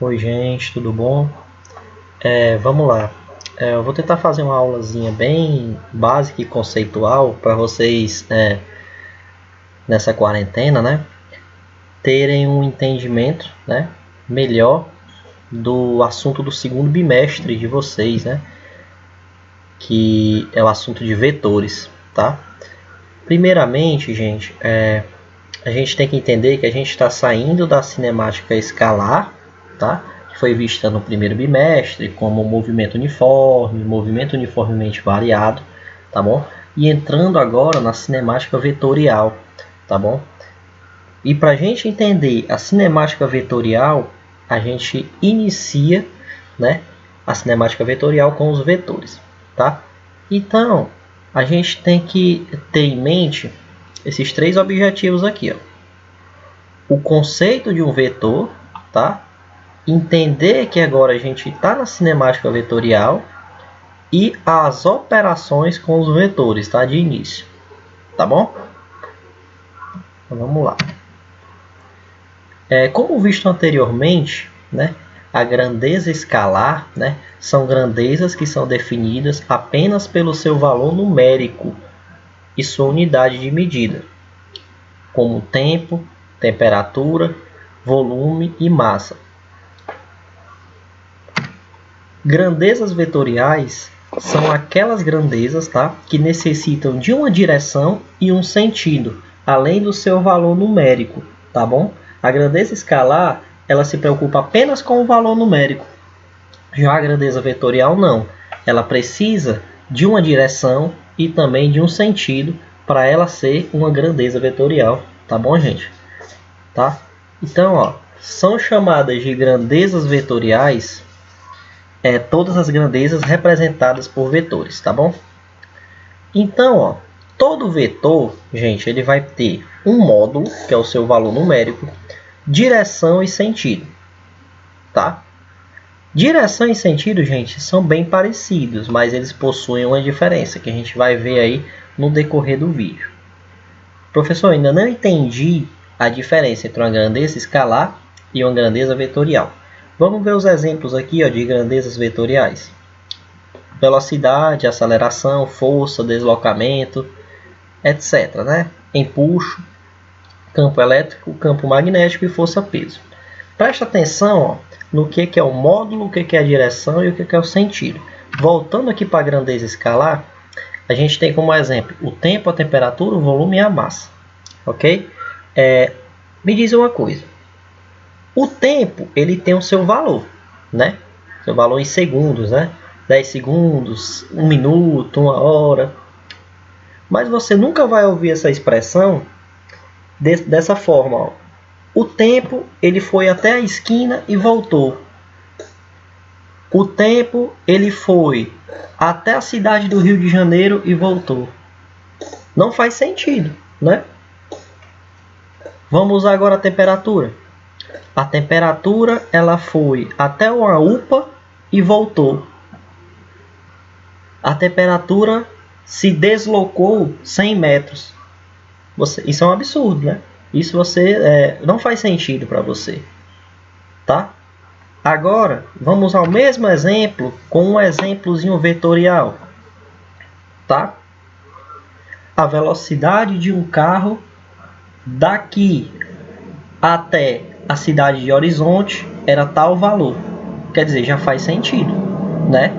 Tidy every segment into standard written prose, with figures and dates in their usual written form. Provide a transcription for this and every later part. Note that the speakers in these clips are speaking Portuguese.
Oi gente, tudo bom? Vamos lá. Eu vou tentar fazer uma aulazinha bem básica e conceitual para vocês, nessa quarentena, né, terem um entendimento, né, melhor do assunto do segundo bimestre de vocês, né, que é o assunto de vetores, tá? Primeiramente, gente, a gente tem que entender que a gente está saindo da cinemática escalar, tá? Que foi vista no primeiro bimestre como movimento uniforme, movimento uniformemente variado, tá bom? E entrando agora na cinemática vetorial, tá bom? E para a gente entender a cinemática vetorial, a gente inicia, né, a cinemática vetorial com os vetores, tá? Então, a gente tem que ter em mente esses três objetivos aqui, ó. O conceito de um vetor, tá? Entender que agora a gente está na cinemática vetorial e as operações com os vetores, tá? De início, tá bom? Então, vamos lá. Como visto anteriormente, né? A grandeza escalar, né? São grandezas que são definidas apenas pelo seu valor numérico e sua unidade de medida, como tempo, temperatura, volume e massa. Grandezas vetoriais são aquelas grandezas, tá, que necessitam de uma direção e um sentido, além do seu valor numérico, tá bom? A grandeza escalar, ela se preocupa apenas com o valor numérico. Já a grandeza vetorial não. Ela precisa de uma direção e também de um sentido para ela ser uma grandeza vetorial, tá bom, gente? Tá? Então, ó, são chamadas de grandezas vetoriais todas as grandezas representadas por vetores, tá bom? Então, ó, todo vetor, gente, ele vai ter um módulo, que é o seu valor numérico, direção e sentido, tá? Direção e sentido, gente, são bem parecidos, mas eles possuem uma diferença que a gente vai ver aí no decorrer do vídeo. Professor, ainda não entendi a diferença entre uma grandeza escalar e uma grandeza vetorial. Vamos ver os exemplos aqui, ó, de grandezas vetoriais. Velocidade, aceleração, força, deslocamento, etc, né? Empuxo, campo elétrico, campo magnético e força-peso. Presta atenção, ó, no que é o módulo, o que é a direção e o que é o sentido. Voltando aqui para a grandeza escalar, a gente tem como exemplo o tempo, a temperatura, o volume e a massa. Ok? Me diz uma coisa. O tempo, ele tem o seu valor, né? Seu valor em segundos, né? 10 segundos, 1 minuto, 1 hora. Mas você nunca vai ouvir essa expressão dessa forma, ó. O tempo, ele foi até a esquina e voltou. O tempo, ele foi até a cidade do Rio de Janeiro e voltou. Não faz sentido, né? Vamos usar agora a temperatura. A temperatura, ela foi até uma UPA e voltou. A temperatura se deslocou 100 metros. Isso é um absurdo, né? Isso não faz sentido para você, tá? Agora, vamos ao mesmo exemplo com um exemplozinho vetorial, tá? A velocidade de um carro daqui até a cidade de Horizonte era tal valor. Quer dizer, já faz sentido, né?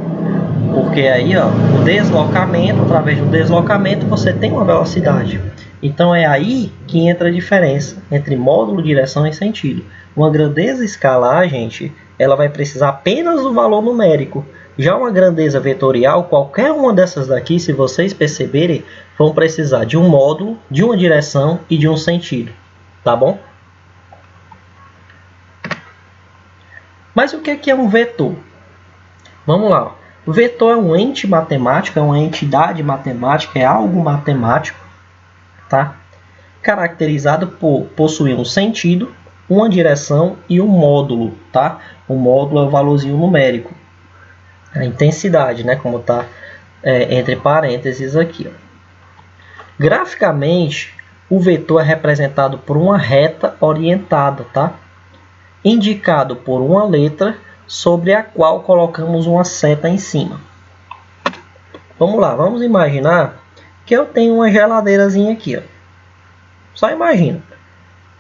Porque aí, ó, o deslocamento, através do deslocamento, você tem uma velocidade. Então é aí que entra a diferença entre módulo, direção e sentido. Uma grandeza escalar, gente, ela vai precisar apenas do valor numérico. Já uma grandeza vetorial, qualquer uma dessas daqui, se vocês perceberem, vão precisar de um módulo, de uma direção e de um sentido. Tá bom? Mas o que é um vetor? Vamos lá. O vetor é um ente matemático, é uma entidade matemática, é algo matemático, tá? Caracterizado por possuir um sentido, uma direção e um módulo, tá? O módulo é o valorzinho numérico, a intensidade, né? Como está entre parênteses aqui, ó. Graficamente, o vetor é representado por uma reta orientada, tá? indicado por uma letra sobre a qual colocamos uma seta em cima. Vamos lá, vamos imaginar que eu tenho uma geladeirazinha aqui, ó. Só imagina.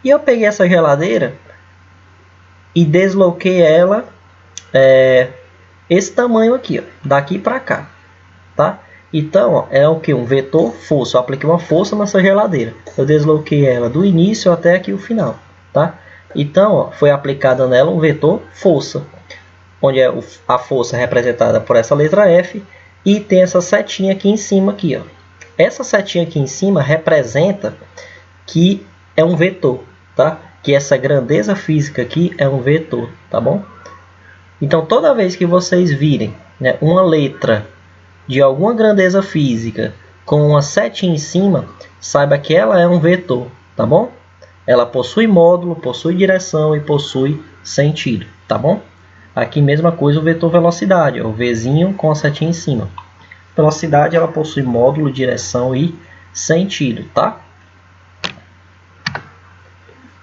E eu peguei essa geladeira e desloquei ela esse tamanho aqui, ó, daqui para cá, tá? Então, ó, é o que? Um vetor força. Eu apliquei uma força nessa geladeira. Eu desloquei ela do início até aqui o final, tá? Então, ó, foi aplicada nela um vetor força, onde é a força representada por essa letra F e tem essa setinha aqui em cima aqui, ó. Essa setinha aqui em cima representa que é um vetor, tá? Que essa grandeza física aqui é um vetor, tá bom? Então, toda vez que vocês virem, né, uma letra de alguma grandeza física com uma setinha em cima, saiba que ela é um vetor, tá bom? Ela possui módulo, possui direção e possui sentido, tá bom? Aqui mesma coisa o vetor velocidade, ó, o Vzinho com a setinha em cima. Velocidade ela possui módulo, direção e sentido, tá?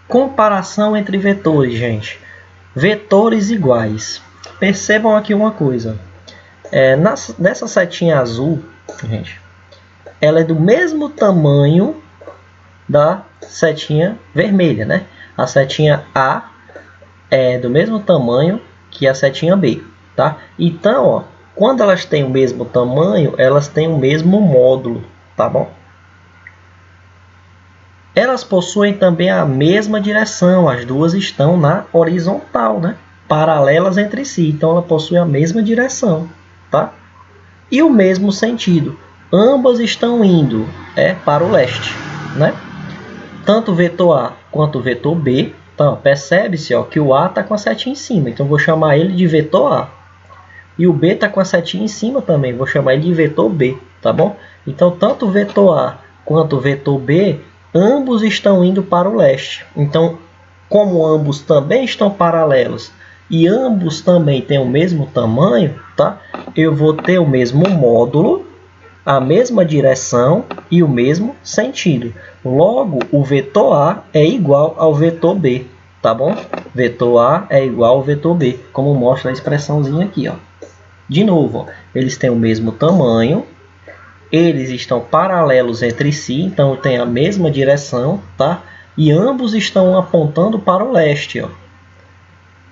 Comparação entre vetores, gente. Vetores iguais. Percebam aqui uma coisa. Nessa setinha azul, gente, ela é do mesmo tamanho da setinha vermelha, né? A setinha A é do mesmo tamanho que a setinha B, tá? Então, ó, quando elas têm o mesmo tamanho, elas têm o mesmo módulo, tá bom? Elas possuem também a mesma direção, as duas estão na horizontal, né? Paralelas entre si, então ela possui a mesma direção, tá? E o mesmo sentido, ambas estão indo para o leste, né? Tanto o vetor A quanto o vetor B, então percebe-se que o A está com a setinha em cima, então vou chamar ele de vetor A. E o B está com a setinha em cima também, vou chamar ele de vetor B, tá bom? Então tanto o vetor A quanto o vetor B, ambos estão indo para o leste. Então, como ambos também estão paralelos e ambos também têm o mesmo tamanho, tá? Eu vou ter o mesmo módulo, a mesma direção e o mesmo sentido. Logo, o vetor A é igual ao vetor B, tá bom? Vetor A é igual ao vetor B, como mostra a expressãozinha aqui, ó. De novo, ó, eles têm o mesmo tamanho, eles estão paralelos entre si, então tem a mesma direção, tá? E ambos estão apontando para o leste, ó.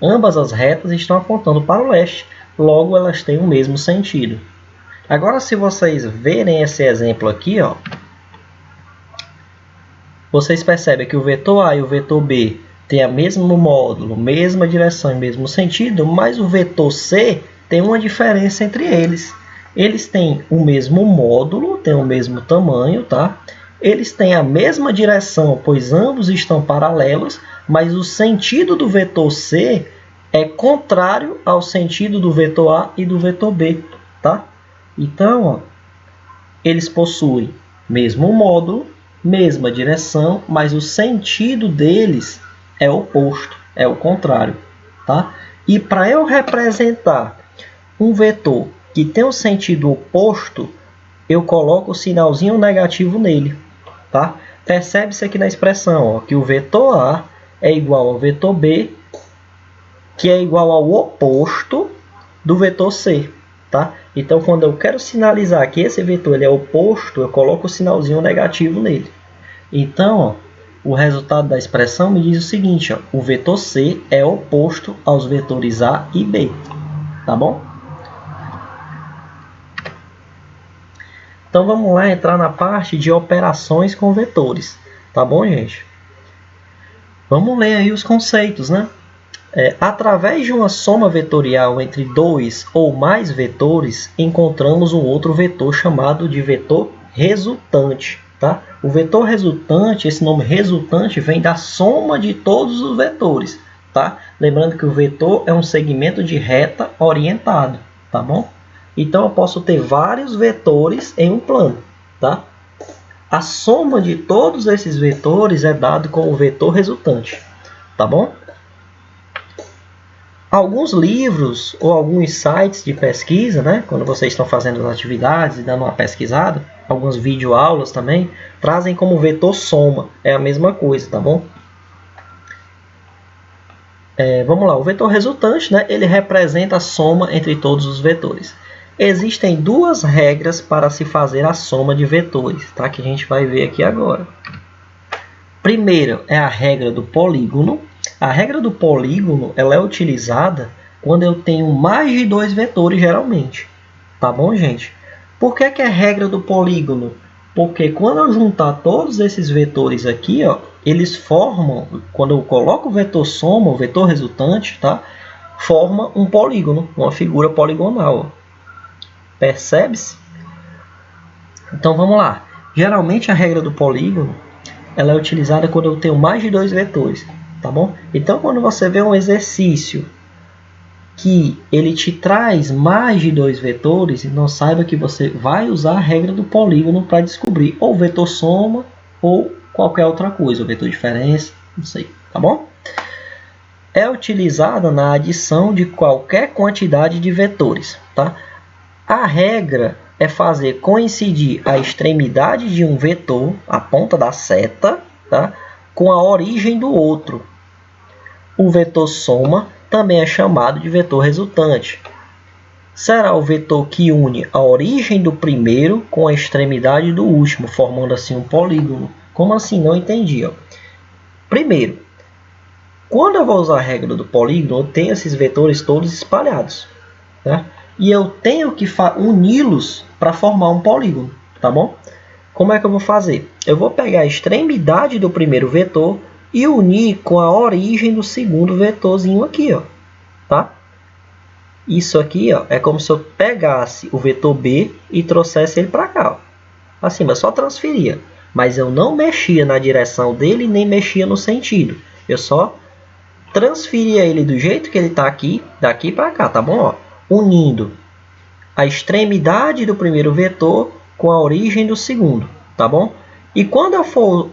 Ambas as retas estão apontando para o leste, logo elas têm o mesmo sentido. Agora, se vocês verem esse exemplo aqui, ó, vocês percebem que o vetor A e o vetor B têm o mesmo módulo, mesma direção e mesmo sentido, mas o vetor C tem uma diferença entre eles. Eles têm o mesmo módulo, têm o mesmo tamanho, tá? Eles têm a mesma direção, pois ambos estão paralelos, mas o sentido do vetor C é contrário ao sentido do vetor A e do vetor B, tá? Então, ó, eles possuem mesmo módulo, mesma direção, mas o sentido deles é oposto, é o contrário, tá? E para eu representar um vetor que tem um sentido oposto, eu coloco o sinalzinho negativo nele, tá? Percebe-se aqui na expressão, ó, que o vetor A é igual ao vetor B, que é igual ao oposto do vetor C, tá? Então, quando eu quero sinalizar que esse vetor ele é oposto, eu coloco o sinalzinho negativo nele. Então, ó, o resultado da expressão me diz o seguinte, ó, o vetor C é oposto aos vetores A e B, tá bom? Então, vamos lá entrar na parte de operações com vetores, tá bom, gente? Vamos ler aí os conceitos, né? Através de uma soma vetorial entre dois ou mais vetores, encontramos um outro vetor chamado de vetor resultante. Tá? O vetor resultante, esse nome resultante, vem da soma de todos os vetores. Tá? Lembrando que o vetor é um segmento de reta orientado. Tá bom? Então, eu posso ter vários vetores em um plano. Tá? A soma de todos esses vetores é dado como vetor resultante. Tá bom? Alguns livros ou alguns sites de pesquisa, né, quando vocês estão fazendo as atividades e dando uma pesquisada, algumas videoaulas também, trazem como vetor soma. É a mesma coisa, tá bom? Vamos lá, o vetor resultante, né, ele representa a soma entre todos os vetores. Existem duas regras para se fazer a soma de vetores, tá? Que a gente vai ver aqui agora. Primeiro é a regra do polígono. A regra do polígono ela é utilizada quando eu tenho mais de dois vetores, geralmente. Tá bom, gente? Por que é a regra do polígono? Porque quando eu juntar todos esses vetores aqui, ó, eles formam, quando eu coloco o vetor soma, o vetor resultante, tá? Forma um polígono, uma figura poligonal. Percebe-se? Então vamos lá. Geralmente a regra do polígono ela é utilizada quando eu tenho mais de dois vetores, tá bom? Então quando você vê um exercício que ele te traz mais de dois vetores, não saiba que você vai usar a regra do polígono para descobrir ou o vetor soma ou qualquer outra coisa, o vetor diferença, não sei, tá bom? É utilizada na adição de qualquer quantidade de vetores, tá? A regra é fazer coincidir a extremidade de um vetor, a ponta da seta, tá? Com a origem do outro. O vetor soma também é chamado de vetor resultante. Será o vetor que une a origem do primeiro com a extremidade do último, formando assim um polígono. Como assim? Não entendi. Ó. Primeiro, quando eu vou usar a regra do polígono, eu tenho esses vetores todos espalhados. Tá? E eu tenho que uni-los para formar um polígono. Tá bom? Como é que eu vou fazer? Eu vou pegar a extremidade do primeiro vetor e unir com a origem do segundo vetorzinho aqui, ó, tá? Isso aqui, ó, é como se eu pegasse o vetor B e trouxesse ele para cá, ó. Assim, eu só transferia, mas eu não mexia na direção dele nem mexia no sentido. Eu só transferia ele do jeito que ele está aqui, daqui para cá, tá bom? Ó, unindo a extremidade do primeiro vetor com a origem do segundo, tá bom? E quando eu for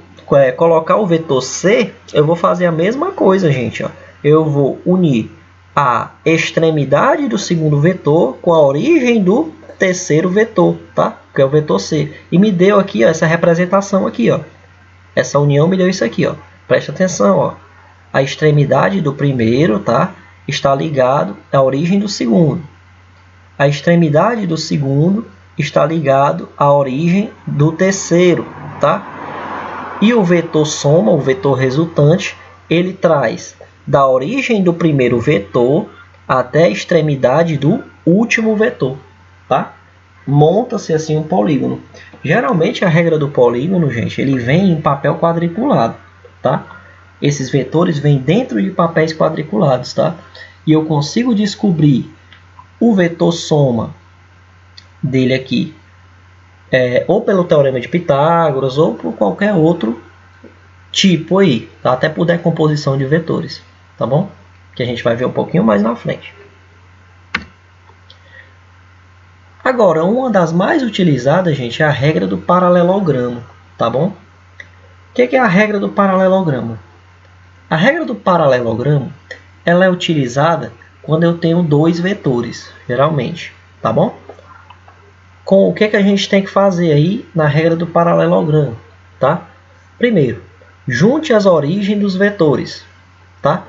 colocar o vetor C, eu vou fazer a mesma coisa, gente. Ó. Eu vou unir a extremidade do segundo vetor com a origem do terceiro vetor, tá? Que é o vetor C. E me deu aqui ó, essa representação aqui, ó. Essa união me deu isso aqui, ó. Presta atenção, ó. A extremidade do primeiro, tá? Está ligado à origem do segundo. A extremidade do segundo está ligado à origem do terceiro, tá? E o vetor soma, o vetor resultante, ele traz da origem do primeiro vetor até a extremidade do último vetor, tá? Monta-se assim um polígono. Geralmente a regra do polígono, gente, ele vem em papel quadriculado, tá? Esses vetores vêm dentro de papéis quadriculados, tá? E eu consigo descobrir o vetor soma dele aqui, ou pelo teorema de Pitágoras, ou por qualquer outro tipo aí, tá? Até por decomposição de vetores, tá bom? Que a gente vai ver um pouquinho mais na frente. Agora, uma das mais utilizadas, gente, é a regra do paralelogramo, tá bom? O que é a regra do paralelogramo? A regra do paralelogramo, ela é utilizada quando eu tenho dois vetores, geralmente, tá bom? Com o que a gente tem que fazer aí na regra do paralelogramo, tá? Primeiro, junte as origens dos vetores, tá?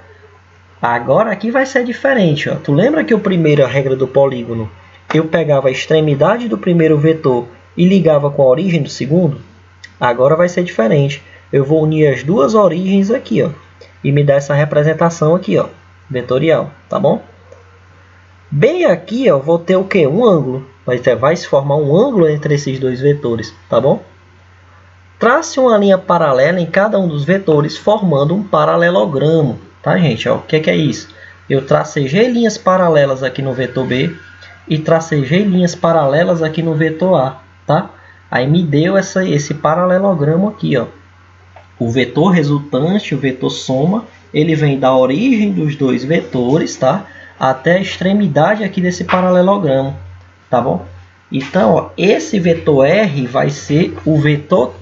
Agora aqui vai ser diferente, ó. Tu lembra que o primeiro, a regra do polígono, eu pegava a extremidade do primeiro vetor e ligava com a origem do segundo? Agora vai ser diferente. Eu vou unir as duas origens aqui, ó, e me dá essa representação aqui, ó, vetorial, tá bom? Bem aqui, ó, vou ter o quê? Um ângulo. Vai se formar um ângulo entre esses dois vetores, tá bom? Trace uma linha paralela em cada um dos vetores, formando um paralelogramo, tá, gente? Ó, o que é isso? Eu tracejei linhas paralelas aqui no vetor B e tracejei linhas paralelas aqui no vetor A, tá? Aí me deu esse paralelogramo aqui, ó. O vetor resultante, o vetor soma, ele vem da origem dos dois vetores, tá? Até a extremidade aqui desse paralelogramo, tá bom? Então, ó, esse vetor R vai ser o vetor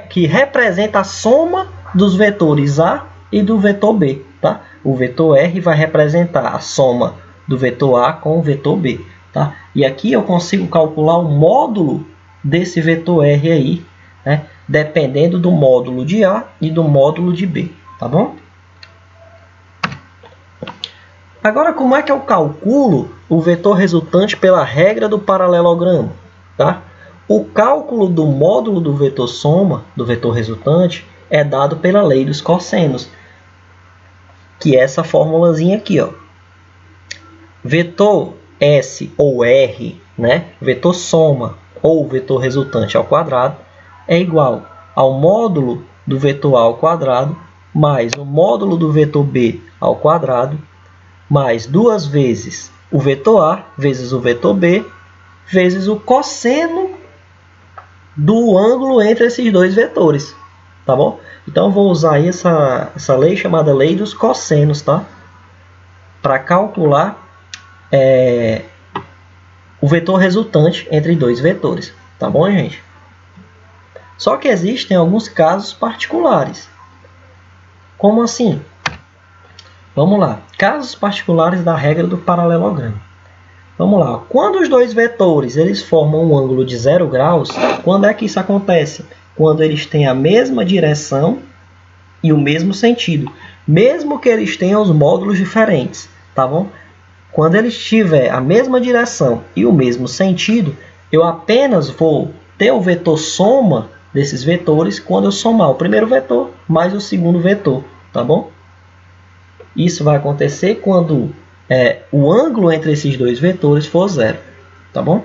que representa a soma dos vetores A e do vetor B, tá? O vetor R vai representar a soma do vetor A com o vetor B, tá? E aqui eu consigo calcular o módulo desse vetor R aí, né? Dependendo do módulo de A e do módulo de B, tá bom? Agora, como é que eu calculo o vetor resultante pela regra do paralelogramo? Tá? O cálculo do módulo do vetor soma, do vetor resultante, é dado pela lei dos cossenos, que é essa formulazinha aqui, ó. Vetor S ou R, né? Vetor soma ou vetor resultante ao quadrado, é igual ao módulo do vetor A ao quadrado mais o módulo do vetor B ao quadrado mais 2 vezes o vetor A vezes o vetor B vezes o cosseno do ângulo entre esses dois vetores, tá bom? Então, eu vou usar aí essa lei chamada lei dos cossenos, tá? Para calcular o vetor resultante entre dois vetores, tá bom, gente? Só que existem alguns casos particulares. Como assim? Vamos lá. Casos particulares da regra do paralelogramo. Vamos lá. Quando os dois vetores eles formam um ângulo de 0 graus, quando é que isso acontece? Quando eles têm a mesma direção e o mesmo sentido, mesmo que eles tenham os módulos diferentes, tá bom? Quando eles tiverem a mesma direção e o mesmo sentido, eu apenas vou ter o vetor soma desses vetores quando eu somar o primeiro vetor mais o segundo vetor, tá bom? Isso vai acontecer quando o ângulo entre esses dois vetores for 0, tá bom?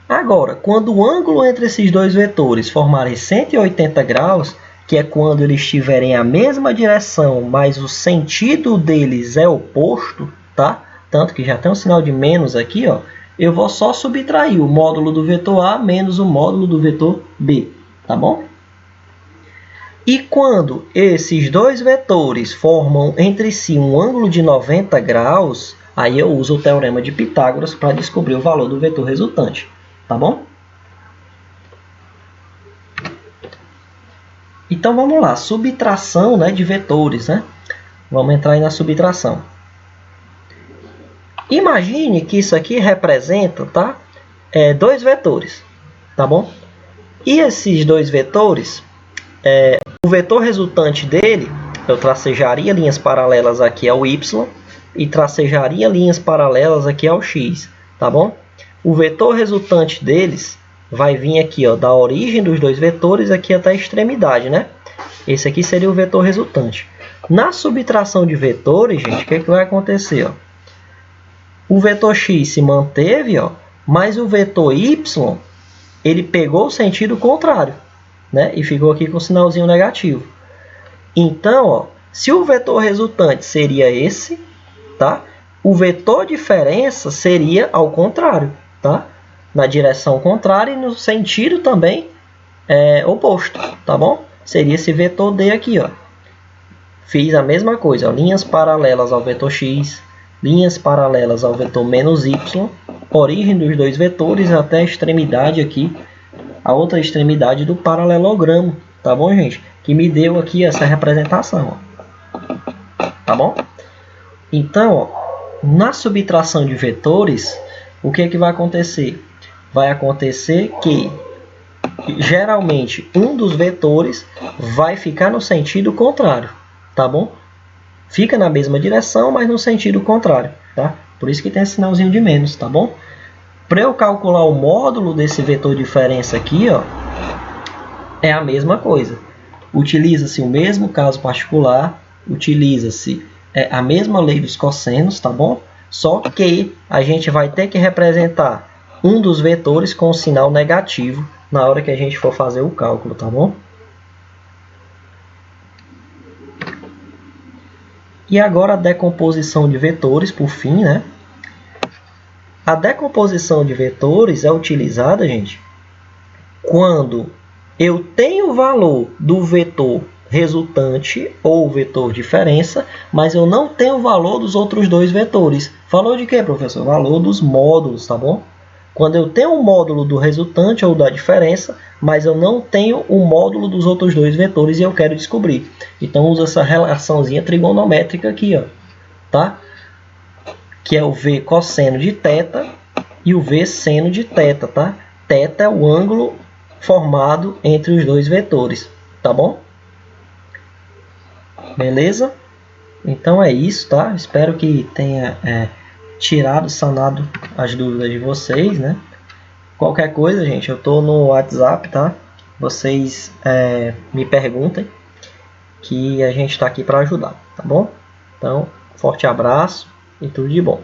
Agora, quando o ângulo entre esses dois vetores formarem 180 graus, que é quando eles tiverem a mesma direção, mas o sentido deles é oposto, tá? Tanto que já tem um sinal de menos aqui, ó, eu vou só subtrair o módulo do vetor A menos o módulo do vetor B, tá bom? E quando esses dois vetores formam entre si um ângulo de 90 graus, aí eu uso o teorema de Pitágoras para descobrir o valor do vetor resultante, tá bom? Então vamos lá, subtração, né, de vetores, né? Vamos entrar aí na subtração. Imagine que isso aqui representa, tá? Dois vetores, tá bom? E esses dois vetores, o vetor resultante dele, eu tracejaria linhas paralelas aqui ao y e tracejaria linhas paralelas aqui ao x, tá bom? O vetor resultante deles vai vir aqui, ó, da origem dos dois vetores aqui até a extremidade, né? Esse aqui seria o vetor resultante. Na subtração de vetores, gente, o que vai acontecer, ó? O vetor x se manteve, ó, mas o vetor y ele pegou o sentido contrário, né? E ficou aqui com o sinalzinho negativo. Então, ó, se o vetor resultante seria esse, tá? O vetor diferença seria ao contrário, tá? Na direção contrária e no sentido também oposto, tá bom? Seria esse vetor D aqui, ó. Fiz a mesma coisa, ó, linhas paralelas ao vetor x, linhas paralelas ao vetor menos y, origem dos dois vetores até a extremidade aqui, a outra extremidade do paralelogramo, tá bom, gente? Que me deu aqui essa representação, ó. Tá bom? Então, ó, na subtração de vetores, o que vai acontecer? Vai acontecer que, geralmente, um dos vetores vai ficar no sentido contrário, tá bom? Fica na mesma direção, mas no sentido contrário, tá? Por isso que tem esse sinalzinho de menos, tá bom? Para eu calcular o módulo desse vetor diferença aqui, ó, é a mesma coisa. Utiliza-se o mesmo caso particular, utiliza-se a mesma lei dos cossenos, tá bom? Só que a gente vai ter que representar um dos vetores com o sinal negativo na hora que a gente for fazer o cálculo, tá bom? E agora a decomposição de vetores, por fim, né? A decomposição de vetores é utilizada, gente, quando eu tenho o valor do vetor resultante ou vetor diferença, mas eu não tenho o valor dos outros dois vetores. Valor de quê, professor? Valor dos módulos, tá bom? Quando eu tenho o módulo do resultante ou da diferença, mas eu não tenho o módulo dos outros dois vetores e eu quero descobrir. Então, uso essa relaçãozinha trigonométrica aqui, ó, tá? Que é o V cosseno de θ e o V seno de θ, tá? θ é o ângulo formado entre os dois vetores, tá bom? Beleza? Então é isso, tá? Espero que tenha tirado, sanado as dúvidas de vocês, né? Qualquer coisa, gente, eu tô no WhatsApp, tá? Vocês me perguntem que a gente está aqui para ajudar, tá bom? Então, forte abraço e tudo de bom.